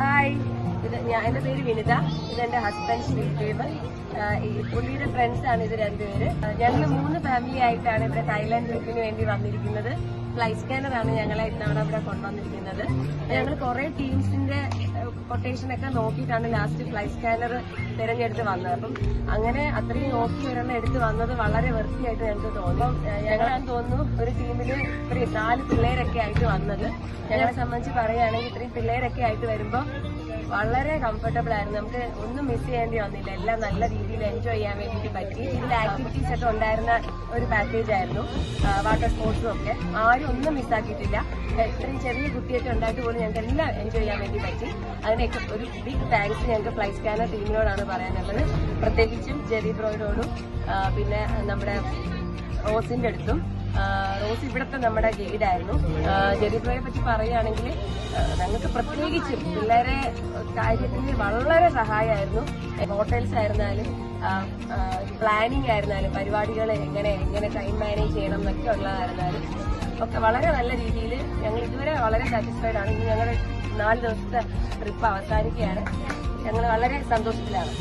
Hi, എന്റെ പേര് വിനിത. ഇതെന്റെ ഹസ്ബൻഡ് ശ്രീദേവ്. പുള്ളിയുടെ ഫ്രണ്ട്സ് ആണ് ഇത് രണ്ടുപേര്. ഞങ്ങൾ 3 ഫാമിലി ആയിട്ടാണ് ഇവിടെ തായ്ലാന്റ് ട്രിപ്പിന് വേണ്ടി വന്നിരിക്കുന്നത്. ഫ്ലൈ സ്കാനറാണ് ഞങ്ങളെ ഇത്തവണ ഇവിടെ കൊണ്ടുവന്നിരിക്കുന്നത്. ഞങ്ങൾ കുറെ ടീംസിന്റെ കൊട്ടേഷൻ ഒക്കെ നോക്കിയിട്ടാണ് ലാസ്റ്റ് ഫ്ലൈ സ്കാനർ തിരഞ്ഞെടുത്ത് വന്നത്. അപ്പം അങ്ങനെ അത്രയും നോക്കി ഒരെണ്ണം എടുത്ത് വന്നത് വളരെ വൃത്തിയായിട്ട് ഞങ്ങൾക്ക് തോന്നും. ഞങ്ങളാന്ന് തോന്നുന്നു ഒരു ടീമിൽ ഒരു 4 പിള്ളേരൊക്കെ ആയിട്ട് വന്നത്. ഞങ്ങളെ സംബന്ധിച്ച് പറയുകയാണെങ്കിൽ ഇത്രയും പിള്ളേരൊക്കെ ആയിട്ട് വരുമ്പോൾ വളരെ കംഫർട്ടബിൾ ആയിരുന്നു. നമുക്ക് ഒന്നും മിസ് ചെയ്യേണ്ടി വന്നില്ല. എല്ലാം നല്ല രീതിയിൽ എൻജോയ് ചെയ്യാൻ വേണ്ടിയിട്ട് പറ്റി. ഇതിൽ ആക്ടിവിറ്റീസ് ഒക്കെ ഉണ്ടായിരുന്ന ഒരു പാക്കേജ് ആയിരുന്നു. വാട്ടർ സ്പോർട്സും ഒക്കെ ആരും ഒന്നും മിസ്സാക്കിയിട്ടില്ല. ഇത്രയും ചെറിയ കുട്ടിയൊക്കെ ഉണ്ടായിട്ട് പോലും ഞങ്ങൾക്ക് എല്ലാം എൻജോയ് ചെയ്യാൻ വേണ്ടി പറ്റി. അതിനൊക്കെ ഒരു ബിഗ് താങ്ക്സ് ഞങ്ങൾക്ക് ഫ്ലൈ സ്കാനർ ടീമിനോടാണ് പറയാനുള്ളത്. പ്രത്യേകിച്ചും ജെറി ബ്രോയിനോടും പിന്നെ നമ്മുടെ റോസിന്റെ അടുത്തും. റോസ് ഇവിടുത്തെ നമ്മുടെ ഗൈഡായിരുന്നു. ജെറി ബ്രോയെ പറ്റി പറയുകയാണെങ്കിൽ ഞങ്ങൾക്ക് പ്രത്യേകിച്ചും പിള്ളേരെ കാര്യത്തിൽ വളരെ സഹായമായിരുന്നു. ഹോട്ടൽസ് ആയിരുന്നാലും പ്ലാനിങ് ആയിരുന്നാലും പരിപാടികൾ എങ്ങനെ ടൈം മാനേജ് ചെയ്യണം എന്നൊക്കെ ഉള്ളതായിരുന്നാലും ഒക്കെ വളരെ നല്ല രീതിയിൽ ഞങ്ങൾ ഇതുവരെ വളരെ സാറ്റിസ്ഫൈഡ് ആണ്. ഇനി ഞങ്ങളുടെ 4 ദിവസത്തെ ട്രിപ്പ് അവസാനിക്കുകയാണ്. ഞങ്ങൾ വളരെ സന്തോഷത്തിലാണ്.